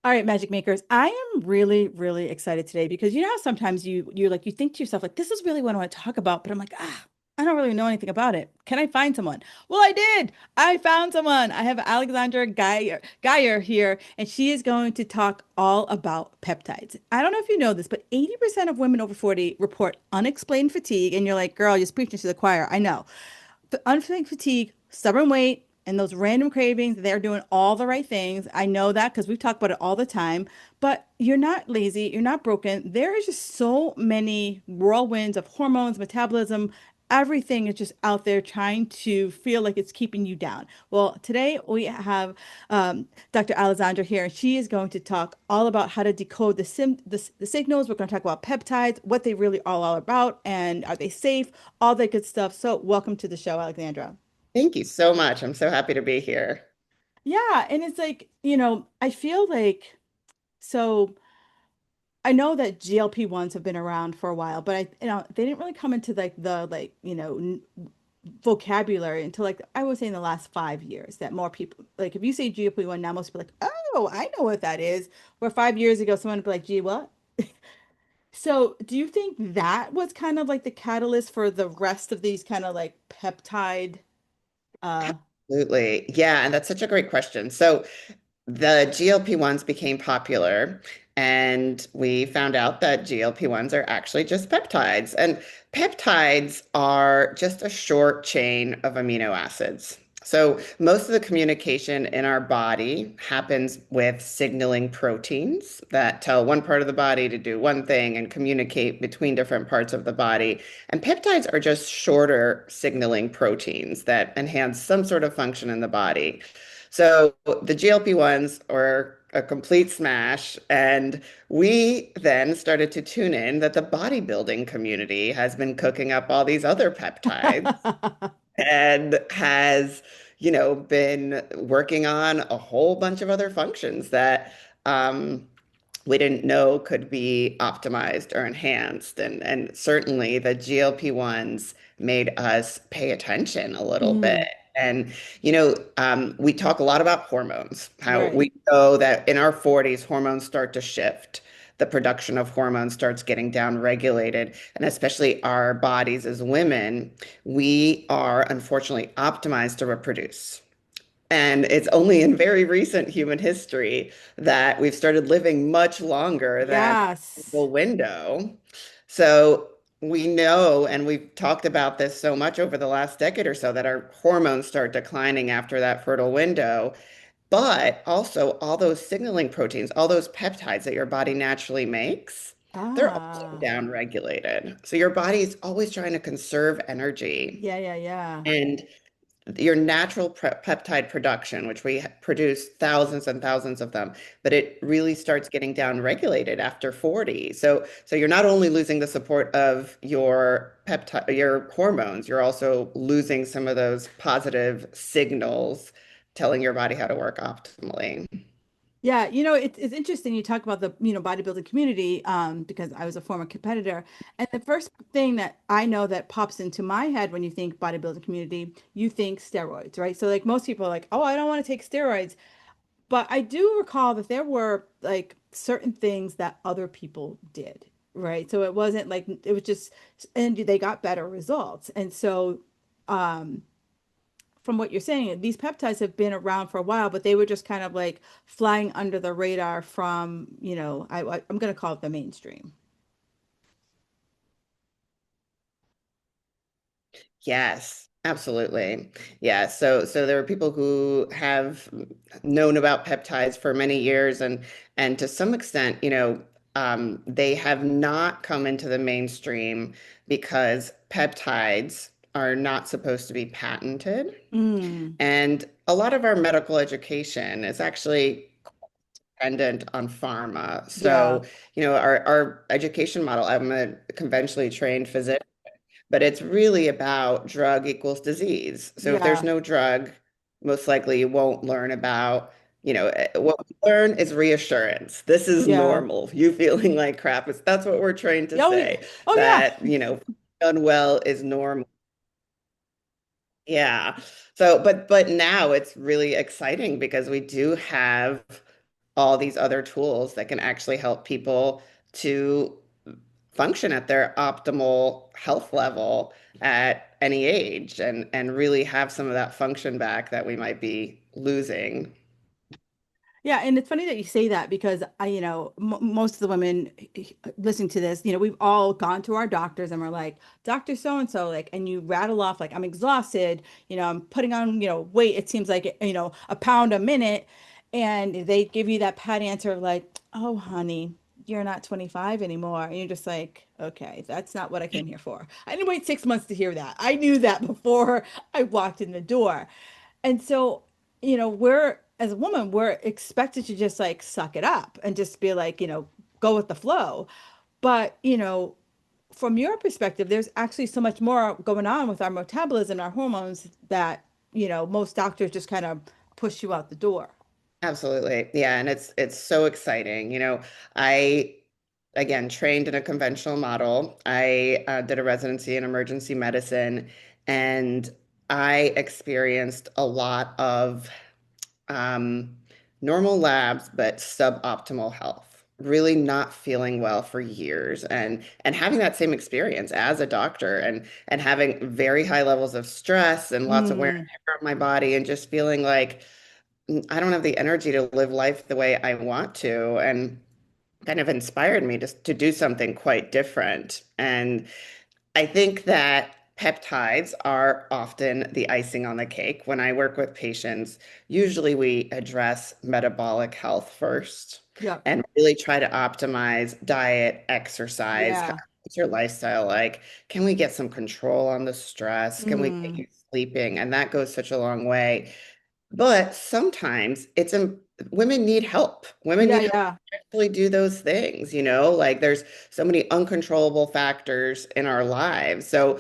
All right, magic makers. I am really, really excited today because you know how sometimes you think to yourself like this is really what I want to talk about, but I'm like, I don't really know anything about it. Can I find someone? Well, I did. I found someone. I have Alexandra Guy here, and she is going to talk all about peptides. I don't know if you know this, but 80% of women over 40 report unexplained fatigue, and you're like, girl, you're preaching to the choir. I know. Unexplained fatigue, stubborn weight, and those random cravings, they're doing all the right things. I know that because we've talked about it all the time, but you're not lazy, you're not broken. There is just so many whirlwinds of hormones, metabolism, everything is just out there trying to feel like it's keeping you down. Well, today we have Dr. Alessandra here, and she is going to talk all about how to decode the signals. We're going to talk about peptides, what they really are all about, and are they safe, all that good stuff. So, welcome to the show, Alexandra. Thank you so much. I'm so happy to be here. Yeah, and it's like, I feel like so I know that GLP-1s have been around for a while, but they didn't really come into like the vocabulary until like I would say in the last 5 years that more people like if you say GLP-1 now, most people are like, oh, I know what that is. Where 5 years ago, someone would be like, gee, what? So, do you think that was kind of like the catalyst for the rest of these kind of like peptide uh Absolutely. Yeah, and that's such a great question. So the GLP-1s became popular, and we found out that GLP-1s are actually just peptides. And peptides are just a short chain of amino acids. So most of the communication in our body happens with signaling proteins that tell one part of the body to do one thing and communicate between different parts of the body. And peptides are just shorter signaling proteins that enhance some sort of function in the body. So the GLP-1s are a complete smash. And we then started to tune in that the bodybuilding community has been cooking up all these other peptides and has, been working on a whole bunch of other functions that we didn't know could be optimized or enhanced. And certainly the GLP-1s made us pay attention a little bit. Mm, And, we talk a lot about hormones, how right. we know that in our 40s, hormones start to shift. The production of hormones starts getting down regulated. And especially our bodies as women, we are unfortunately optimized to reproduce. And it's only in very recent human history that we've started living much longer than the Yes. window. So we know, and we've talked about this so much over the last decade or so, that our hormones start declining after that fertile window. But also, all those signaling proteins, all those peptides that your body naturally makes, they're also Ah. down regulated. So your body is always trying to conserve energy. Yeah, yeah, yeah. And your natural peptide production, which we produce thousands and thousands of them, but it really starts getting down regulated after 40. So you're not only losing the support of your peptide, your hormones, you're also losing some of those positive signals telling your body how to work optimally. Yeah, it's interesting you talk about the, bodybuilding community, because I was a former competitor. And the first thing that I know that pops into my head when you think bodybuilding community, you think steroids, right? So like most people are like, oh, I don't want to take steroids. But I do recall that there were like certain things that other people did, right? So it wasn't like it was just, and they got better results. And so, um, from what you're saying, these peptides have been around for a while, but they were just kind of like flying under the radar from, I'm going to call it the mainstream. Yes, absolutely. Yeah. So there are people who have known about peptides for many years, and to some extent, they have not come into the mainstream because peptides are not supposed to be patented. Mm, And a lot of our medical education is actually dependent on pharma. yeah, So, our education model, I'm a conventionally trained physician, but it's really about drug equals disease. So if there's yeah, no drug, most likely you won't learn about, what we learn is reassurance. This is yeah. normal. You feeling like crap is that's what we're trained to Oh, say, oh that, yeah. done well is normal. Yeah. So, but now it's really exciting because we do have all these other tools that can actually help people to function at their optimal health level at any age and really have some of that function back that we might be losing. Yeah, and it's funny that you say that because m most of the women listening to this, we've all gone to our doctors and we're like, Doctor so and so, like, and you rattle off like, I'm exhausted, I'm putting on, weight. It seems like, a pound a minute, and they give you that pat answer of like, oh, honey, you're not 25 anymore, and you're just like, okay, that's not what I came here for. I didn't wait 6 months to hear that. I knew that before I walked in the door. And so, we're as a woman, we're expected to just like suck it up and just be like, go with the flow. But, from your perspective, there's actually so much more going on with our metabolism, our hormones that, most doctors just kind of push you out the door. Absolutely. Yeah, and it's so exciting. I again trained in a conventional model. I did a residency in emergency medicine, and I experienced a lot of um, normal labs, but suboptimal health. Really not feeling well for years, and having that same experience as a doctor, and having very high levels of stress and lots of wear and Mm, tear on my body, and just feeling like I don't have the energy to live life the way I want to, and kind of inspired me to do something quite different. And I think that peptides are often the icing on the cake. When I work with patients, usually we address metabolic health first yep. and really try to optimize diet, exercise. Yeah. What's your lifestyle like? Can we get some control on the stress? Can we get Mm, you sleeping? And that goes such a long way. But sometimes women need help. Women yeah, need help yeah. to actually do those things, like there's so many uncontrollable factors in our lives. So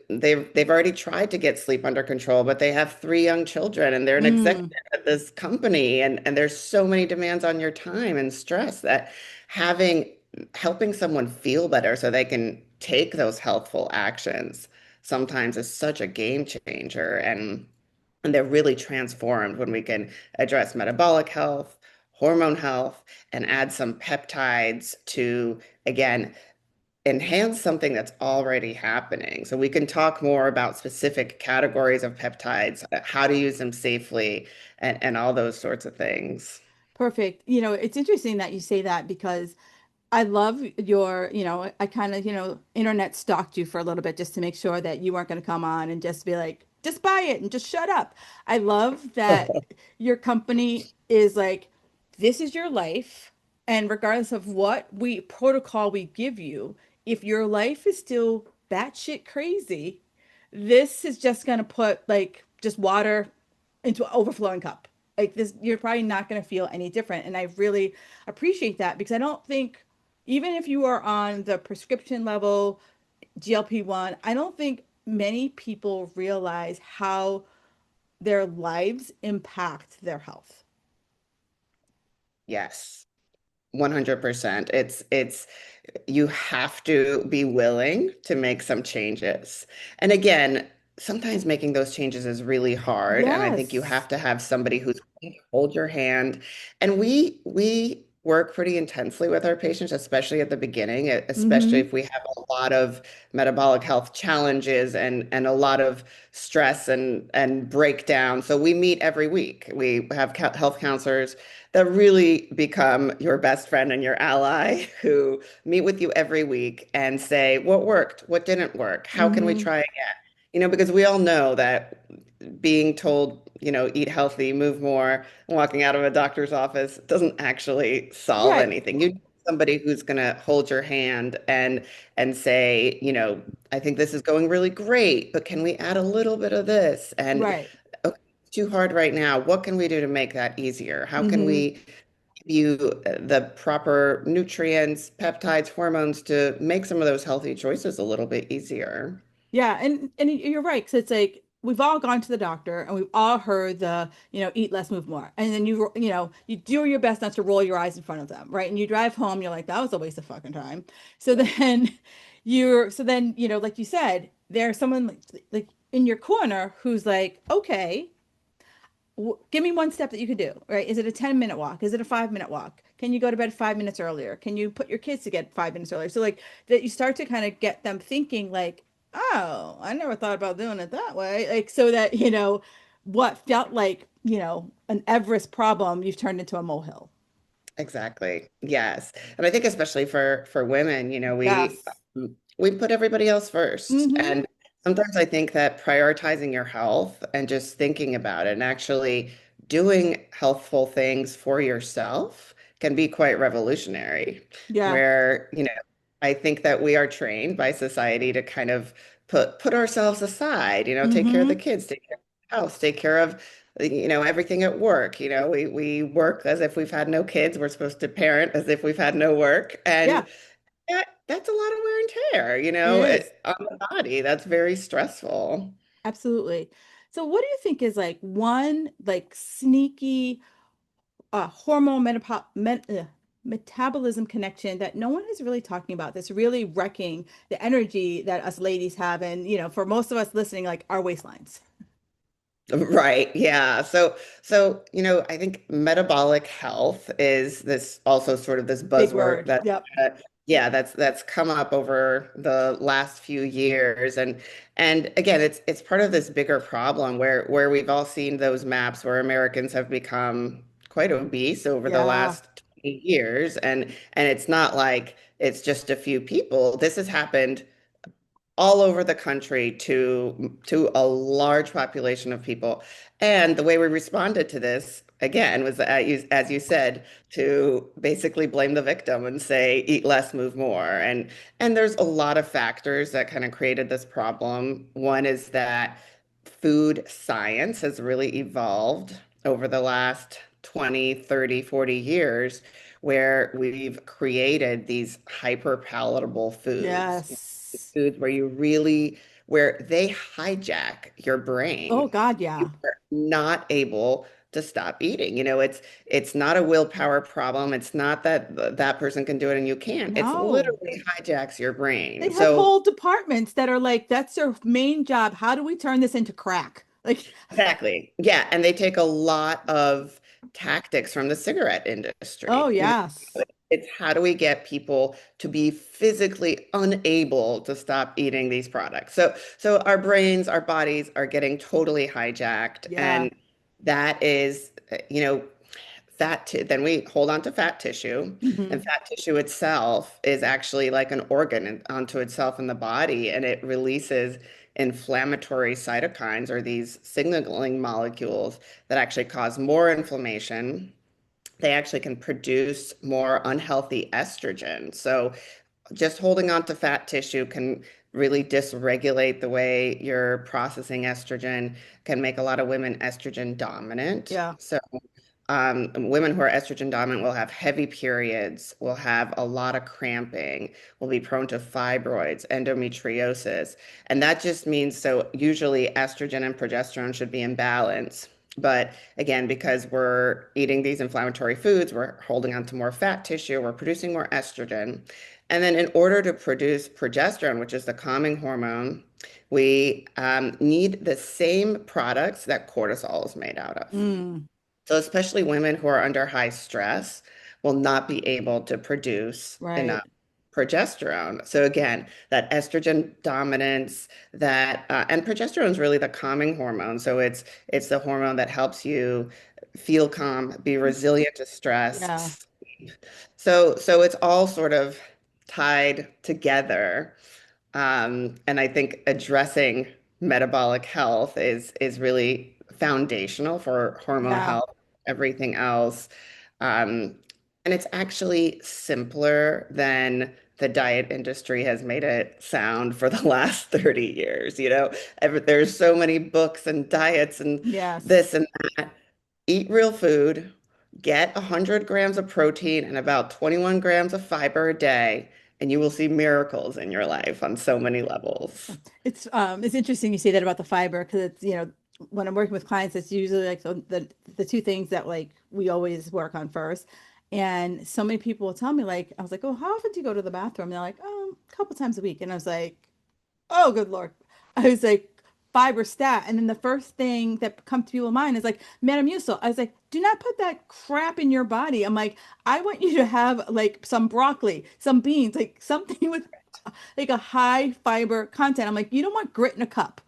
they've already tried to get sleep under control, but they have three young children and they're an Mm, executive at this company, and there's so many demands on your time and stress that having helping someone feel better so they can take those healthful actions sometimes is such a game changer. And they're really transformed when we can address metabolic health, hormone health, and add some peptides to, again, enhance something that's already happening. So we can talk more about specific categories of peptides, how to use them safely, and all those sorts of things. perfect. It's interesting that you say that because I love your, I kind of, internet stalked you for a little bit just to make sure that you weren't going to come on and just be like, just buy it and just shut up. I love that your company is like, this is your life. And regardless of what we protocol we give you, if your life is still batshit crazy, this is just going to put like just water into an overflowing cup. Like this, you're probably not going to feel any different. And I really appreciate that because I don't think, even if you are on the prescription level GLP-1, I don't think many people realize how their lives impact their health. Yes. 100%. It's you have to be willing to make some changes. And again, sometimes making those changes is really hard, and I think you Yes. have to have somebody who's going to hold your hand. And we work pretty intensely with our patients, especially at the beginning, especially Mm-hmm. if we have a lot of metabolic health challenges and a lot of stress and breakdown. So we meet every week. We have health counselors that really become your best friend and your ally who meet with you every week and say, what worked? What didn't work? How can we Mm-hmm. try again? Because we all know that being told, eat healthy, move more, walking out of a doctor's office doesn't actually solve Right. anything. You need somebody who's going to hold your hand and say, I think this is going really great, but can we add a little bit of this? And Right. okay, it's too hard right now. What can we do to make that easier? How can Mm-hmm. we give you the proper nutrients, peptides, hormones to make some of those healthy choices a little bit easier? Yeah, and you're right, because it's like we've all gone to the doctor and we've all heard the, eat less, move more. And then you do your best not to roll your eyes in front of them, right? And you drive home, you're like, that was a waste of fucking time. So then like you said, there's someone like in your corner who's like, okay, Give me one step that you could do, right? Is it a 10-minute walk? Is it a 5-minute walk? Can you go to bed 5 minutes earlier? Can you put your kids to get 5 minutes earlier? So like that you start to kind of get them thinking like, oh, I never thought about doing it that way. Like so that, what felt like, an Everest problem, you've turned into a molehill. Exactly. Yes. And I think especially for women, Yes. we put everybody else first. Mm-hmm. And sometimes I think that prioritizing your health and just thinking about it and actually doing healthful things for yourself can be quite revolutionary. Yeah. Where, I think that we are trained by society to kind of put ourselves aside, take care of the Mm-hmm. kids, take care of the house, take care of everything at work. We work as if we've had no kids. We're supposed to parent as if we've had no work. Yeah, And that's a lot of wear and tear, it is. on the body. That's very stressful. Absolutely. So what do you think is like one like sneaky hormone metabolism connection that no one is really talking about that's really wrecking the energy that us ladies have and for most of us listening like our waistlines. Right. Yeah. So, I think metabolic health is this also sort of this Big buzzword word. that, Yep. uh, yeah, that's come up over the last few years. And again, it's part of this bigger problem where we've all seen those maps where Americans have become quite obese over the Yeah. last 20 years. And it's not like it's just a few people. This has happened all over the country to a large population of people. And the way we responded to this, again, was as you said, to basically blame the victim and say, eat less, move more. And there's a lot of factors that kind of created this problem. One is that food science has really evolved over the last 20, 30, 40 years, where we've created these hyper palatable foods Yes. foods where they hijack your Oh brain. God, You yeah. are not able to stop eating. It's not a willpower problem. It's not that that person can do it and you can't. It's No. literally hijacks your They brain. have So whole departments that are like, that's their main job. How do we turn this into crack? Like, exactly. Yeah, and they take a lot of tactics from the cigarette oh industry. yes. It's how do we get people to be physically unable to stop eating these products? So our brains, our bodies are getting totally hijacked, Yeah. and that is, then we hold on to fat tissue, and Hmm. fat tissue itself is actually like an organ onto itself in the body, and it releases inflammatory cytokines or these signaling molecules that actually cause more inflammation. They actually can produce more unhealthy estrogen. So just holding on to fat tissue can really dysregulate the way you're processing estrogen, can make a lot of women estrogen dominant. Yeah. So women who are estrogen dominant will have heavy periods, will have a lot of cramping, will be prone to fibroids, endometriosis. And that just means so usually estrogen and progesterone should be in balance. But again, because we're eating these inflammatory foods, we're holding on to more fat tissue, we're producing more estrogen. And then in order to produce progesterone, which is the calming hormone, we need the same products that cortisol is made out of. Mm, So especially women who are under high stress will not be able to produce right. enough progesterone. So again, that estrogen dominance, and progesterone is really the calming hormone. So it's the hormone that helps you feel calm, be resilient to Yeah. stress. So it's all sort of tied together. And I think addressing metabolic health is really foundational for hormone Yeah. health, everything else. Um, and it's actually simpler than the diet industry has made it sound for the last 30 years. There's so many books and diets and Yes. this and that. Eat real food, get 100 grams of protein and about 21 grams of fiber a day, and you will see miracles in your life on so many levels. It's interesting you say that about the fiber because it's when I'm working with clients it's usually like the two things that like we always work on first. And so many people will tell me like I was like, "Oh, how often do you go to the bathroom?" And they're like, a couple times a week." And I was like, "Oh, good Lord." I was like, fiber stat. And then the first thing that comes to people's mind is like Metamucil. I was like, do not put that crap in your body. I'm like, I want you to have like some broccoli, some beans, like something with like a high fiber content. I'm like, you don't want grit in a cup.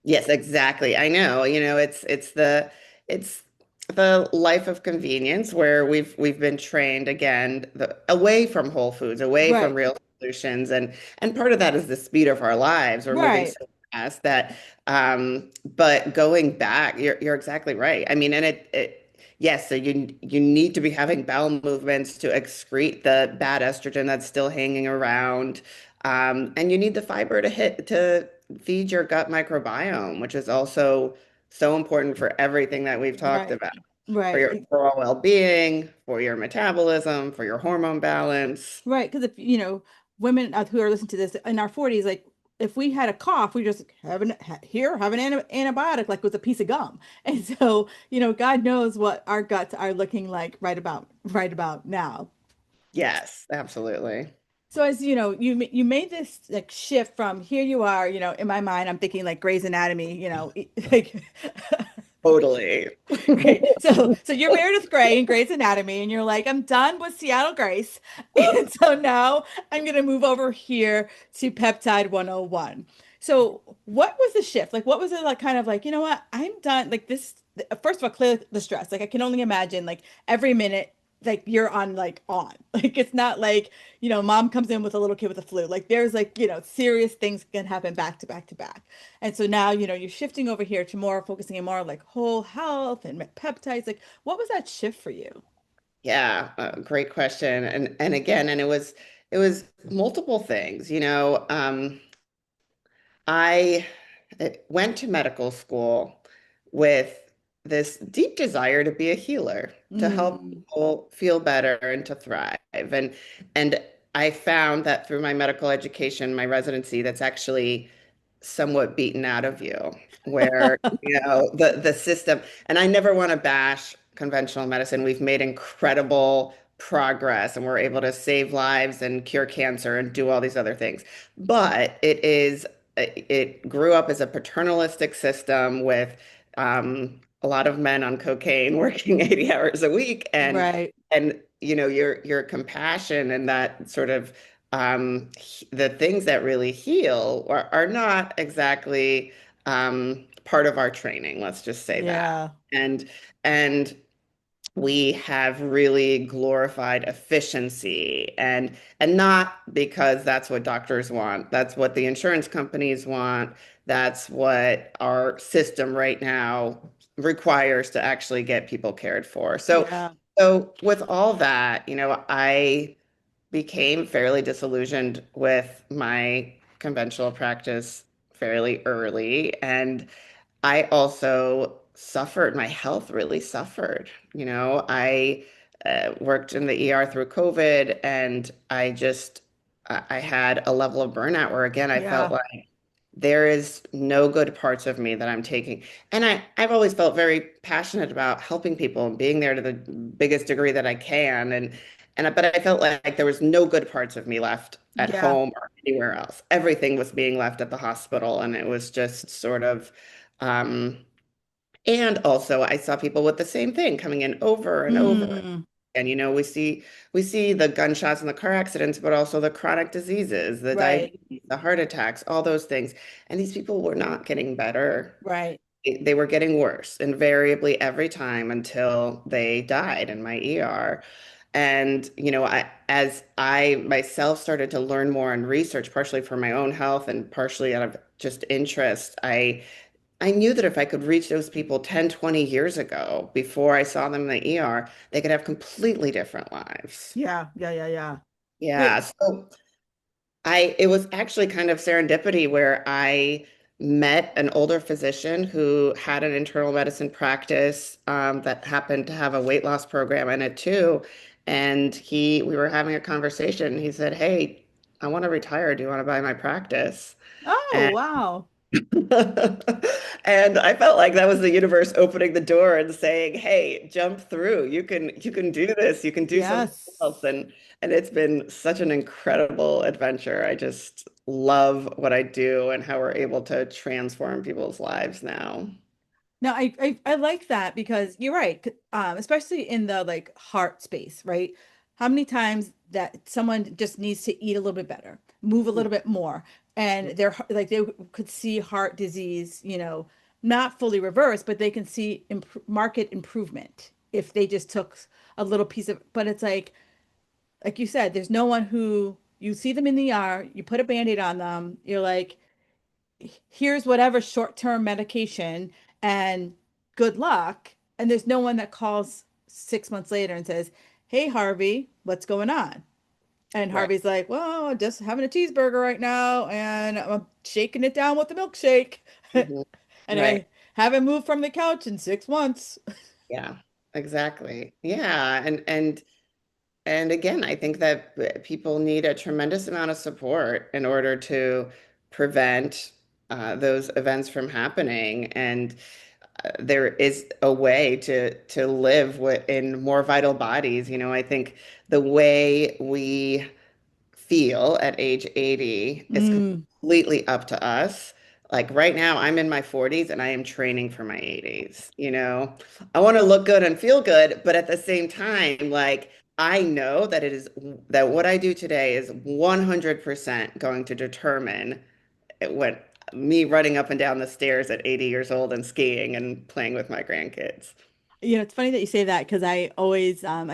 Yes, exactly. I know. It's the life of convenience where we've been trained again away from whole foods, away from Right, real solutions, and part of that is the speed of our lives. We're moving right, so fast that but going back, you're exactly right. I mean, and it yes, so you need to be having bowel movements to excrete the bad estrogen that's still hanging around. And you need the fiber to feed your gut microbiome, which is also so important for everything that we've talked right, about, for your right. overall well-being, for your metabolism, for your hormone balance. Right, because if women who are listening to this in our 40s, like if we had a cough, we just have an antibiotic like with a piece of gum. And so, God knows what our guts are looking like right about now. Yes, absolutely. So as you made this like shift from here you are, in my mind, I'm thinking like Grey's Anatomy, like Totally. right. So you're Meredith Grey in Grey's Anatomy, and you're like, I'm done with Seattle Grace. And so now I'm gonna move over here to Peptide 101. So what was the shift? Like what was it like kind of like, you know what? I'm done. Like this, first of all, clear the stress. Like I can only imagine like every minute like you're on. Like it's not like, mom comes in with a little kid with a flu. Like there's like, serious things can happen back to back to back. And so now, you're shifting over here to more focusing on more like whole health and peptides. Like, what was that shift for you? Yeah, great question. And again, and it was multiple things, I went to medical school with this deep desire to be a healer, to help Mm, people feel better and to thrive. And I found that through my medical education, my residency, that's actually somewhat beaten out of you, where the system, and I never want to bash conventional medicine. We've made incredible progress and we're able to save lives and cure cancer and do all these other things. But it grew up as a paternalistic system with a lot of men on cocaine working 80 hours a week, right. and your compassion and that sort of the things that really heal are not exactly part of our training, let's just say that. Yeah. And we have really glorified efficiency, and not because that's what doctors want. That's what the insurance companies want. That's what our system right now requires to actually get people cared for. Yeah. So with all that, I became fairly disillusioned with my conventional practice fairly early. And I also suffered, my health really suffered. I worked in the ER through COVID, and I had a level of burnout where, again, I felt Yeah. like there is no good parts of me that I'm taking. And I've always felt very passionate about helping people and being there to the biggest degree that I can. But I felt like there was no good parts of me left at Yeah. home or anywhere else. Everything was being left at the hospital, and it was just sort of um, and also I saw people with the same thing coming in over and over. Mm, And we see the gunshots and the car accidents, but also the chronic diseases, the right. diabetes, the heart attacks, all those things. And these people were not getting better. Right. They were getting worse invariably every time until they died in my ER. And as I myself started to learn more and research, partially for my own health and partially out of just interest, I knew that if I could reach those people 10, 20 years ago, before I saw them in the ER, they could have completely different lives. Yeah. Yeah. Yeah. Yeah. Yeah. Wait. So it was actually kind of serendipity where I met an older physician who had an internal medicine practice that happened to have a weight loss program in it too. And we were having a conversation. He said, "Hey, I want to retire. Do you want to buy my practice?" Oh, And wow. And I felt like that was the universe opening the door and saying, "Hey, jump through. You can do this. You can do something else." Yes. And it's been such an incredible adventure. I just love what I do and how we're able to transform people's lives now. No, I like that because you're right. Especially in the like heart space, right? How many times that someone just needs to eat a little bit better, move a little bit more, and like they could see heart disease, not fully reversed, but they can see market improvement if they just took a little piece of. But it's like you said, there's no one who you see them in the ER, you put a band-aid on them, you're like, here's whatever short-term medication and good luck. And there's no one that calls 6 months later and says, hey, Harvey, what's going on? And Right. Harvey's like, well, just having a cheeseburger right now and I'm shaking it down with the milkshake. Mhm. And Right. I haven't moved from the couch in 6 months. Yeah, exactly. Yeah. And again, I think that people need a tremendous amount of support in order to prevent those events from happening. And there is a way to live in more vital bodies. I think the way we feel at age 80 is Mm. completely up to us. Like right now, I'm in my 40s and I am training for my 80s. I want to look good and feel good, but at the same time, like I know that what I do today is 100% going to determine what me running up and down the stairs at 80 years old and skiing and playing with my grandkids. It's funny that you say that because I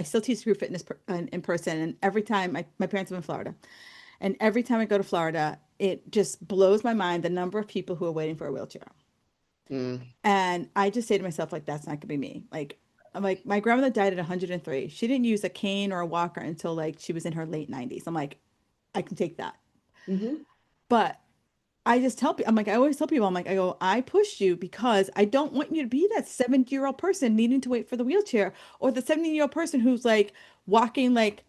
still teach group fitness in person. And every time my parents live in Florida, and every time I go to Florida, it just blows my mind the number of people who are waiting for a wheelchair. Mm, And I just say to myself, like, that's not gonna be me. Like, I'm like, my grandmother died at 103. She didn't use a cane or a walker until like she was in her late 90s. I'm like, I can take that. mhm. But I just tell people, I'm like, I always tell people, I'm like, I pushed you because I don't want you to be that 70-year-old person needing to wait for the wheelchair or the 70-year-old person who's like walking like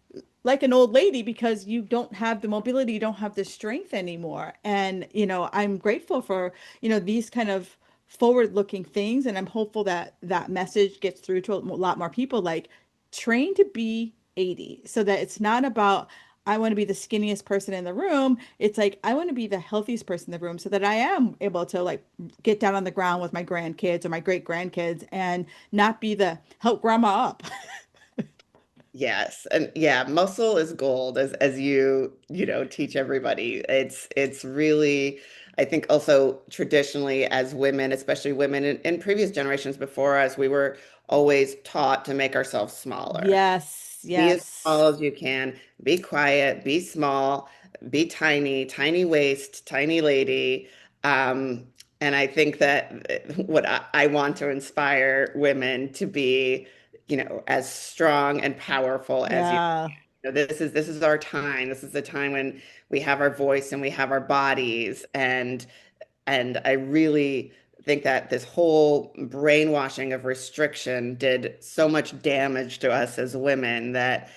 an old lady because you don't have the mobility, you don't have the strength anymore. And, I'm grateful for, these kind of forward-looking things. And I'm hopeful that that message gets through to a lot more people, like train to be 80 so that it's not about I want to be the skinniest person in the room. It's like I want to be the healthiest person in the room so that I am able to like get down on the ground with my grandkids or my great grandkids and not be the help grandma up. Yes. And yeah, muscle is gold as you teach everybody. It's really, I think also traditionally as women, especially women in previous generations before us, we were always taught to make ourselves smaller. Yes, Be as yes. small as you can, be quiet, be small, be tiny, tiny waist, tiny lady. Um, and I think that what I want to inspire women to be, as strong and powerful as you. Yeah. This is our time. This is the time when we have our voice and we have our bodies. And I really think that this whole brainwashing of restriction did so much damage to us as women that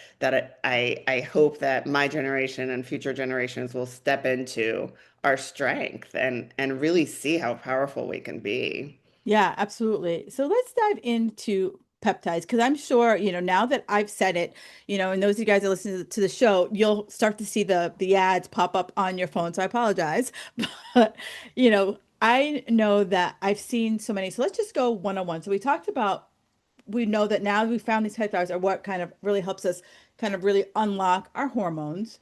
I hope that my generation and future generations will step into our strength and really see how powerful we can be. Yeah, absolutely. So let's dive into peptides because I'm sure, now that I've said it, and those of you guys that listen to the show, you'll start to see the ads pop up on your phone. So I apologize. But, I know that I've seen so many. So let's just go one on one. So we know that now we found these peptides are what kind of really helps us kind of really unlock our hormones.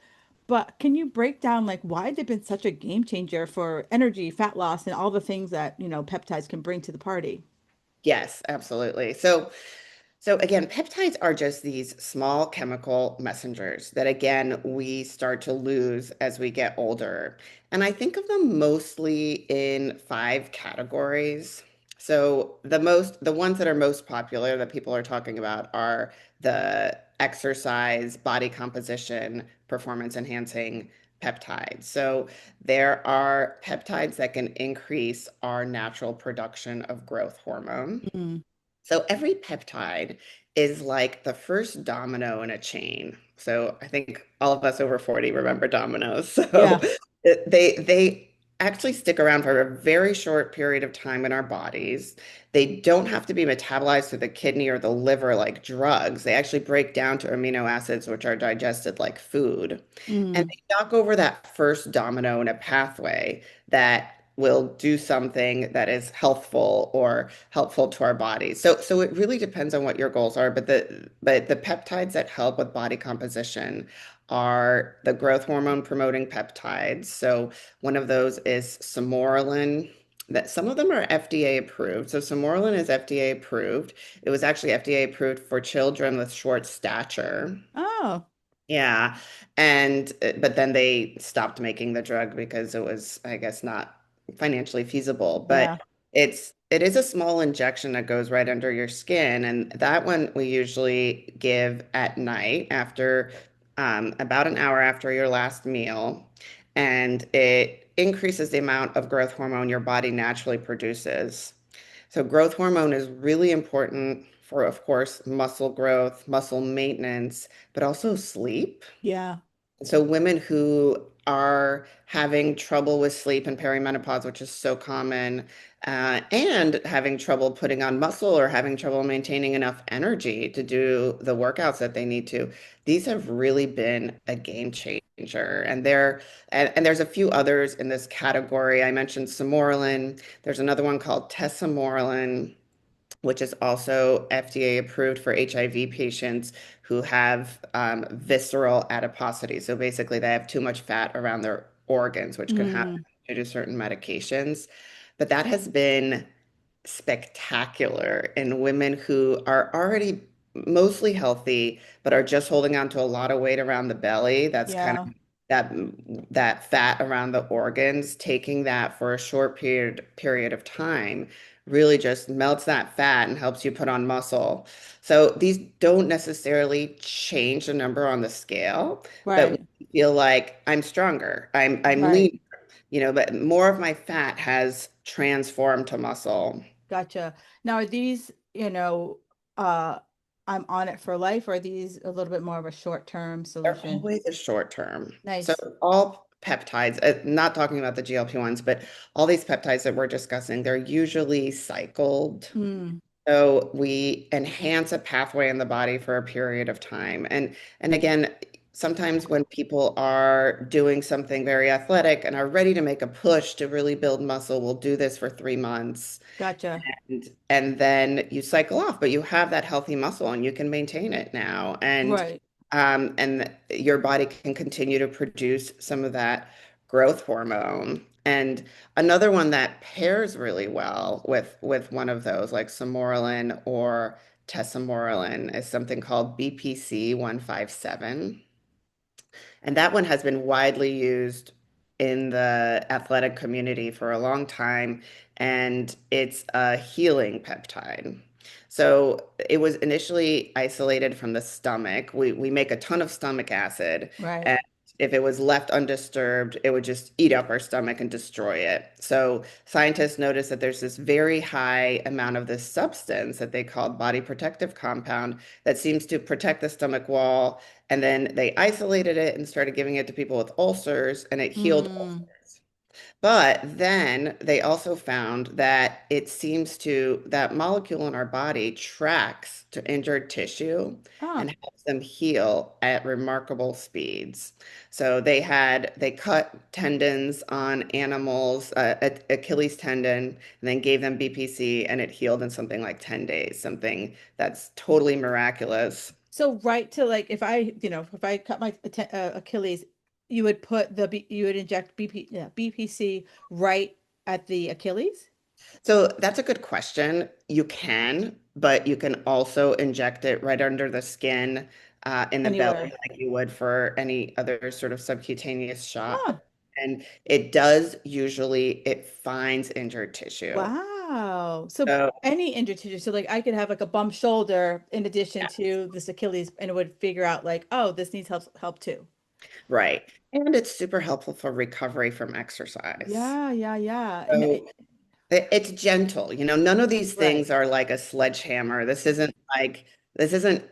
But can you break down like why they've been such a game changer for energy, fat loss, and all the things that, peptides can bring to the party? Yes, absolutely. So again, peptides are just these small chemical messengers that again we start to lose as we get older. And I think of them mostly in five categories. So the ones that are most popular that people are talking about are the exercise, body composition, performance enhancing peptides. So there are peptides that can increase our natural production of growth hormone. Mm, So every peptide is like the first domino in a chain. So I think all of us over 40 remember dominoes. So yeah. they actually stick around for a very short period of time in our bodies. They don't have to be metabolized through the kidney or the liver like drugs. They actually break down to amino acids, which are digested like food. And Mm, they knock over that first domino in a pathway that will do something that is healthful or helpful to our bodies. So it really depends on what your goals are, but the peptides that help with body composition are the growth hormone promoting peptides. So one of those is Sermorelin. That some of them are FDA approved. So Sermorelin is FDA approved. It was actually FDA approved for children with short stature. oh, Yeah. And but then they stopped making the drug because it was, I guess, not financially feasible. But yeah. it is a small injection that goes right under your skin. And that one we usually give at night after about an hour after your last meal. And it increases the amount of growth hormone your body naturally produces. So growth hormone is really important for, of course, muscle growth, muscle maintenance, but also sleep. Yeah. So women who are having trouble with sleep and perimenopause, which is so common, and having trouble putting on muscle or having trouble maintaining enough energy to do the workouts that they need to, these have really been a game changer. And there's a few others in this category. I mentioned Sermorelin. There's another one called Tesamorelin, which is also FDA approved for HIV patients who have visceral adiposity. So basically, they have too much fat around their organs, which can happen Mm, due to certain medications. But that has been spectacular in women who are already mostly healthy, but are just holding on to a lot of weight around the belly. That's kind yeah. of that that fat around the organs, taking that for a short period of time really just melts that fat and helps you put on muscle. So these don't necessarily change the number on the scale, but Right. we feel like I'm stronger, I'm Right. lean, but more of my fat has transformed to muscle. Gotcha. Now, are these, uh, I'm on it for life, or are these a little bit more of a short-term They're solution? always a short term. So Nice. all peptides, not talking about the GLP-1s, but all these peptides that we're discussing, they're usually cycled. Mm, So we enhance a pathway in the body for a period of time. And again, sometimes when people are doing something very athletic and are ready to make a push to really build muscle, we'll do this for 3 months. gotcha. And then you cycle off, but you have that healthy muscle and you can maintain it now. Right. And your body can continue to produce some of that growth hormone. And another one that pairs really well with one of those, like Sermorelin or Tesamorelin, is something called BPC 157. And that one has been widely used in the athletic community for a long time, and it's a healing peptide. So it was initially isolated from the stomach. We make a ton of stomach acid, Right. and if it was left undisturbed, it would just eat up our stomach and destroy it. So scientists noticed that there's this very high amount of this substance that they called body protective compound that seems to protect the stomach wall, and then they isolated it and started giving it to people with ulcers, and it healed Mm, ulcers. But then they also found that it seems to, that molecule in our body tracks to injured tissue ah. and helps them heal at remarkable speeds. So they cut tendons on animals, Achilles tendon, and then gave them BPC, and it healed in something like 10 days, something that's totally miraculous. So right to like if I cut my Achilles, you would inject BPC right at the Achilles So that's a good question. You can, but you can also inject it right under the skin, in the belly, anywhere. like you would for any other sort of subcutaneous shot. Ah, And it does usually, it finds injured tissue. wow. So So, any injured tissue. So like I could have like a bump shoulder in addition yeah, to this Achilles, and it would figure out like, oh, this needs help too. right. And it's super helpful for recovery from exercise. Yeah, yeah, yeah. And So it's gentle. None of these right, things are like a sledgehammer. This isn't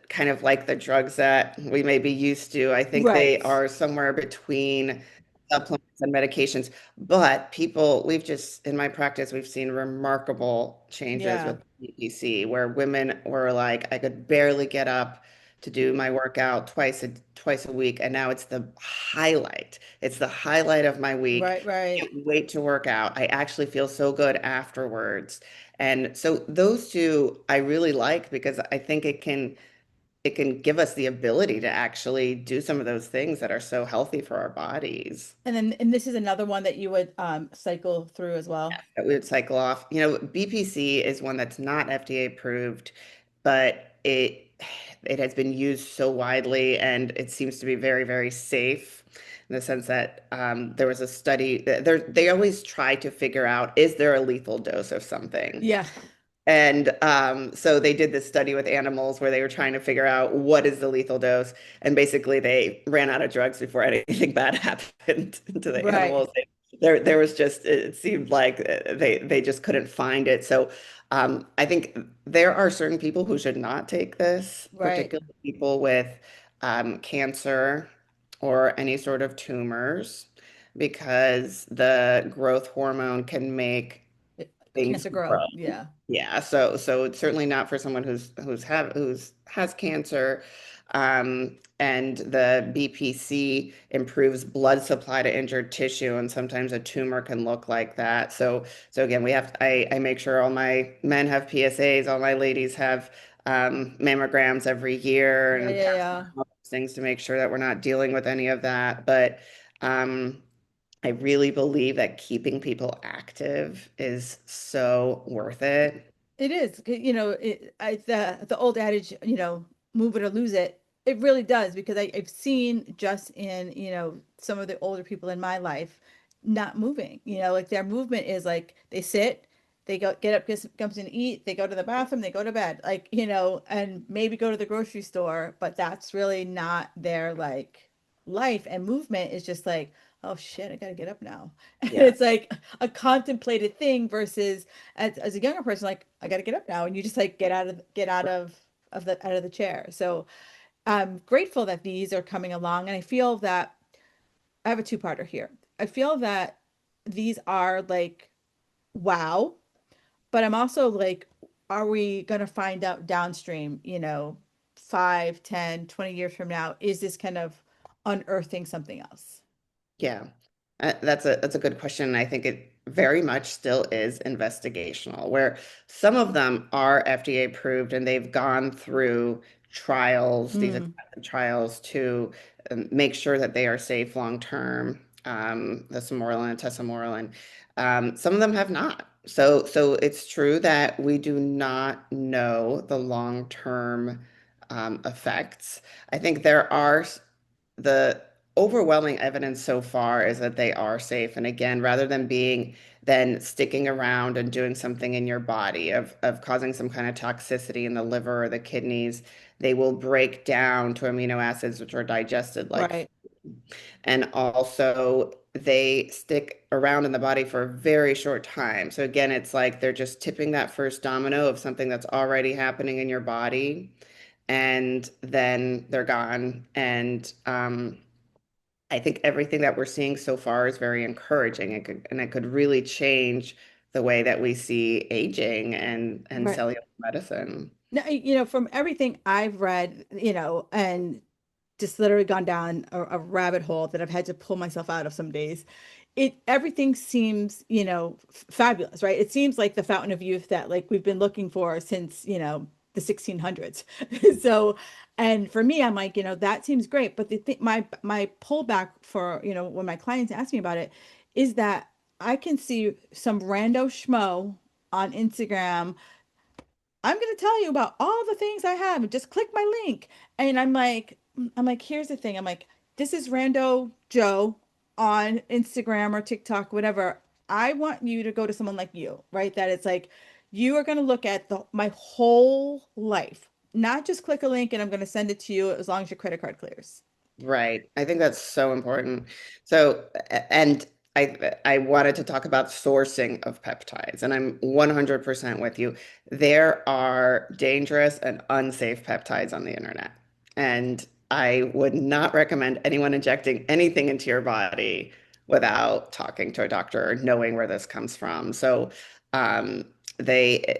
kind of like the drugs that we may be used to. I think they right. are somewhere between supplements and medications. But people, we've just, in my practice, we've seen remarkable changes Yeah. with BPC where women were like, I could barely get up to do my workout twice a week. And now it's the highlight. It's the highlight of my week. Right, right. Can't wait to work out. I actually feel so good afterwards. And so those two I really like because I think it can give us the ability to actually do some of those things that are so healthy for our bodies. And this is another one that you would cycle through as Yeah, well. that we would cycle off. BPC is one that's not FDA approved, but it has been used so widely and it seems to be very, very safe in the sense that there was a study that they always try to figure out, is there a lethal dose of something? Yeah. And so they did this study with animals where they were trying to figure out what is the lethal dose. And basically, they ran out of drugs before anything bad happened to the Right. animals. There was just, it seemed like they just couldn't find it. So I think there are certain people who should not take this, Right. particularly people with cancer or any sort of tumors, because the growth hormone can make things Cancer grow. grow. Yeah. Yeah, so it's certainly not for someone who's has cancer. And the BPC improves blood supply to injured tissue, and sometimes a tumor can look like that. So again, I make sure all my men have PSAs, all my ladies have mammograms every year, Yeah, and yeah, pass yeah. all those things to make sure that we're not dealing with any of that. But I really believe that keeping people active is so worth it. It is, the old adage, move it or lose it. It really does because I've seen just in, some of the older people in my life not moving, like their movement is like they sit, they go get up, get something to eat, they go to the bathroom, they go to bed, like, and maybe go to the grocery store, but that's really not their like life. And movement is just like, oh shit, I gotta get up now. And Yeah, it's like a contemplated thing versus as a younger person, like I got to get up now, and you just like get out of the chair. So I'm grateful that these are coming along, and I feel that I have a two-parter here. I feel that these are like wow, but I'm also like, are we gonna find out downstream, 5, 10, 20 years from now, is this kind of unearthing something else? yeah. That's a good question. And I think it very much still is investigational, where some of them are FDA approved and they've gone through trials, these Mm, attempted trials to make sure that they are safe long term. The Samoralin and Tesamorelin. Some of them have not. So it's true that we do not know the long term effects. I think the overwhelming evidence so far is that they are safe. And again, rather than sticking around and doing something in your body of causing some kind of toxicity in the liver or the kidneys, they will break down to amino acids which are digested like right, and also they stick around in the body for a very short time. So again, it's like they're just tipping that first domino of something that's already happening in your body, and then they're gone. And I think everything that we're seeing so far is very encouraging. It could really change the way that we see aging and right. cellular medicine. Now, from everything I've read, and just literally gone down a rabbit hole that I've had to pull myself out of some days. Everything seems, fabulous, right? It seems like the fountain of youth that like we've been looking for since, the 1600s. So, and for me, I'm like, that seems great. But the thing, my pullback for, when my clients ask me about it is that I can see some rando schmo on Instagram. I'm going to tell you about all the things I have and just click my link. And I'm like, here's the thing. I'm like, this is Rando Joe on Instagram or TikTok, whatever. I want you to go to someone like you, right? That it's like, you are going to look at my whole life, not just click a link and I'm going to send it to you as long as your credit card clears. Right. I think that's so important. So, and I wanted to talk about sourcing of peptides, and I'm 100% with you. There are dangerous and unsafe peptides on the internet, and I would not recommend anyone injecting anything into your body without talking to a doctor or knowing where this comes from. So um, there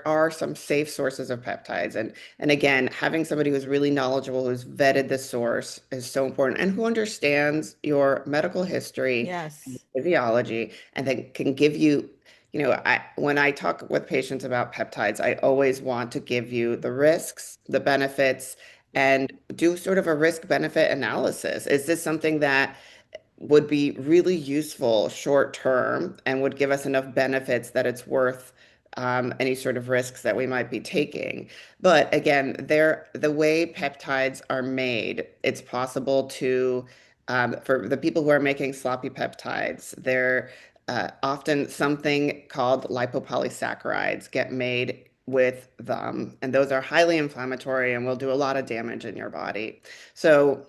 are some safe sources of peptides. And again, having somebody who's really knowledgeable, who's vetted the source is so important and who understands your medical history and Yes. physiology and then can give you, when I talk with patients about peptides, I always want to give you the risks, the benefits, and do sort of a risk benefit analysis. Is this something that would be really useful short term and would give us enough benefits that it's worth any sort of risks that we might be taking? But again, the way peptides are made, it's possible to, for the people who are making sloppy peptides, they're often something called lipopolysaccharides get made with them, and those are highly inflammatory and will do a lot of damage in your body. So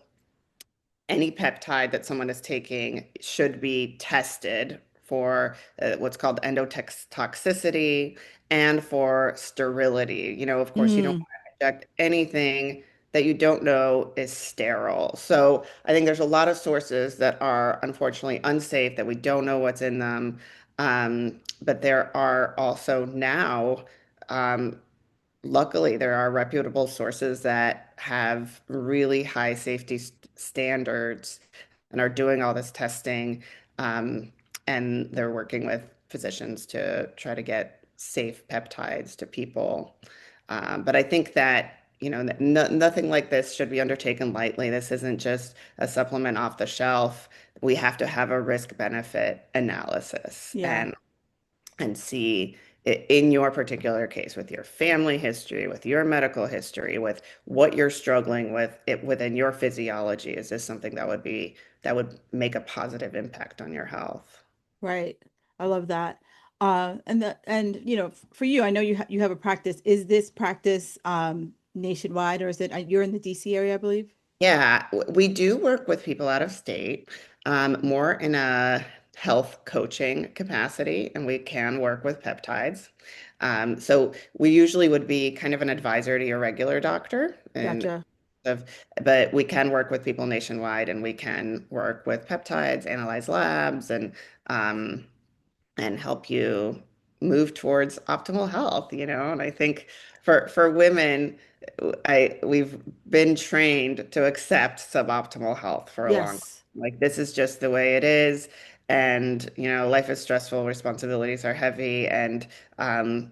any peptide that someone is taking should be tested for what's called endotoxicity and for sterility. Of course, you don't Mm, want to inject anything that you don't know is sterile. So I think there's a lot of sources that are unfortunately unsafe that we don't know what's in them. But there are also now luckily, there are reputable sources that have really high safety standards and are doing all this testing. Um, and they're working with physicians to try to get safe peptides to people. But I think that, nothing like this should be undertaken lightly. This isn't just a supplement off the shelf. We have to have a risk benefit analysis yeah. and see in your particular case with your family history, with your medical history, with what you're struggling with it within your physiology. Is this something that would make a positive impact on your health? Right. I love that. And for you, I know you have a practice. Is this practice nationwide, or is it you're in the DC area, I believe? Yeah, we do work with people out of state, more in a health coaching capacity, and we can work with peptides. So we usually would be kind of an advisor to your regular doctor, and Gotcha. of, but we can work with people nationwide, and we can work with peptides, analyze labs, um, and help you move towards optimal health, And I think for women, we've been trained to accept suboptimal health for a long time. Yes. Like this is just the way it is. And, life is stressful, responsibilities are heavy, and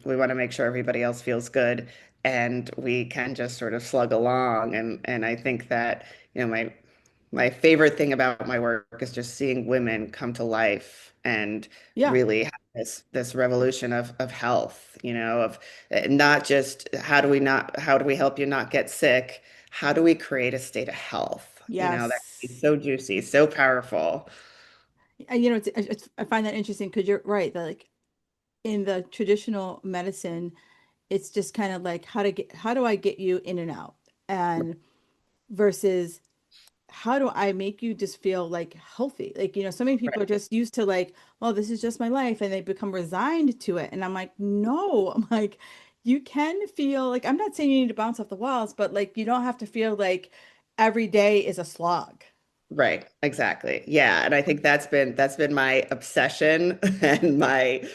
we want to make sure everybody else feels good. And we can just sort of slug along. And I think that, my favorite thing about my work is just seeing women come to life and Yeah. really have this revolution of health, of not just how do we help you not get sick? How do we create a state of health? That can be Yes. so juicy, so powerful. And I find that interesting because you're right that like in the traditional medicine, it's just kind of like how do I get you in and out, and versus how do I make you just feel like healthy? Like, so many people are Right. just used to like, well, this is just my life, and they become resigned to it. And I'm like, no, I'm like, you can feel like, I'm not saying you need to bounce off the walls, but like, you don't have to feel like every day is a slog. Right, exactly. Yeah, and I think that's been my obsession and my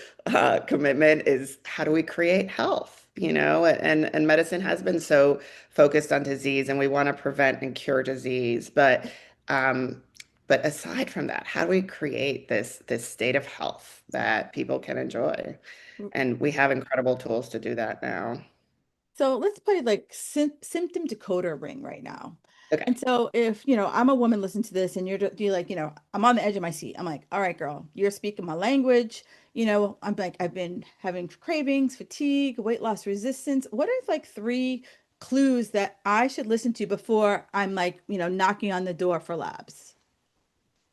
commitment is how do we create health, and medicine has been so focused on disease and we want to prevent and cure disease, um but aside from that, how do we create this state of health that people can enjoy? And we have incredible tools to do that now. So let's play like symptom decoder ring right now. Okay. And so if, I'm a woman listening to this and you're like, I'm on the edge of my seat. I'm like, all right, girl, you're speaking my language. I'm like, I've been having cravings, fatigue, weight loss resistance. What are like three clues that I should listen to before I'm like, knocking on the door for labs?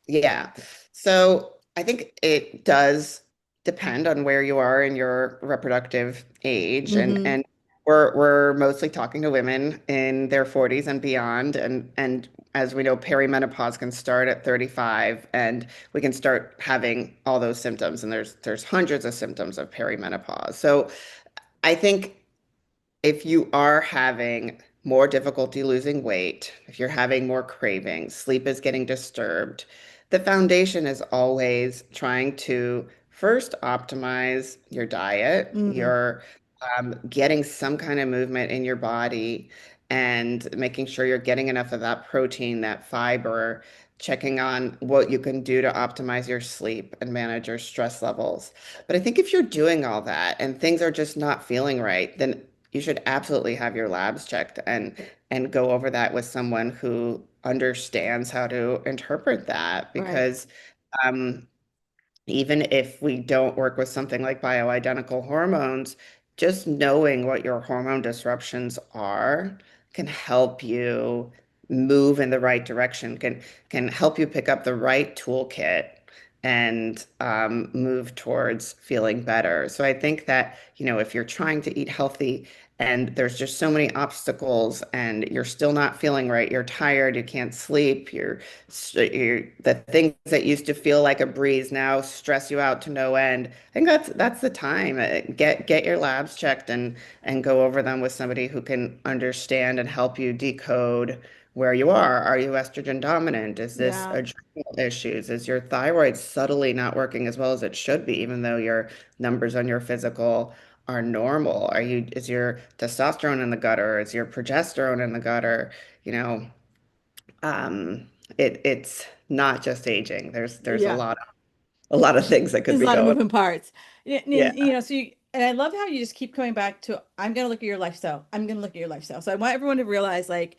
Yeah. So I think it does depend on where you are in your reproductive age Mm-hmm. and we're mostly talking to women in their 40s and beyond and as we know perimenopause can start at 35 and we can start having all those symptoms and there's hundreds of symptoms of perimenopause. So I think if you are having more difficulty losing weight, if you're having more cravings, sleep is getting disturbed, the foundation is always trying to first optimize your diet, Mm, your getting some kind of movement in your body and making sure you're getting enough of that protein, that fiber, checking on what you can do to optimize your sleep and manage your stress levels. But I think if you're doing all that and things are just not feeling right, then you should absolutely have your labs checked and go over that with someone who understands how to interpret that right, because um, even if we don't work with something like bioidentical hormones, just knowing what your hormone disruptions are can help you move in the right direction, can help you pick up the right toolkit and move towards feeling better. So I think that, if you're trying to eat healthy and there's just so many obstacles and you're still not feeling right, you're tired, you can't sleep, the things that used to feel like a breeze now stress you out to no end. I think that's the time. Get your labs checked and go over them with somebody who can understand and help you decode where you are. Are you estrogen dominant? Is this yeah, adrenal issues? Is your thyroid subtly not working as well as it should be, even though your numbers on your physical are normal? Is your testosterone in the gutter? Is your progesterone in the gutter? You know, it's not just aging. There's yeah. a lot of things that could There's a be lot of going. moving parts. Yeah. So and I love how you just keep coming back to, I'm going to look at your lifestyle. I'm going to look at your lifestyle. So I want everyone to realize, like,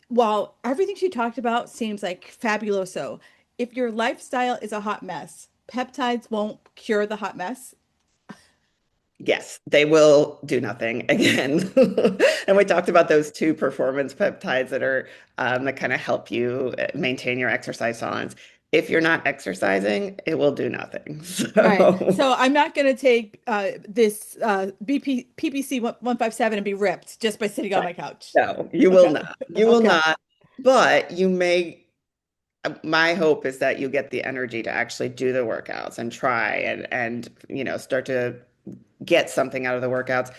while everything she talked about seems like fabuloso, if your lifestyle is a hot mess, peptides won't cure the hot mess. Yes, they will do nothing again. And we talked about those two performance peptides that kind of help you maintain your exercise tolerance. If you're not exercising, it will do nothing. Right. So So I'm not going to take this PPC 157 and be ripped just by sitting on my couch. no, you will Okay. not. You will Okay. not. But you may, my hope is that you get the energy to actually do the workouts and try and start to get something out of the workouts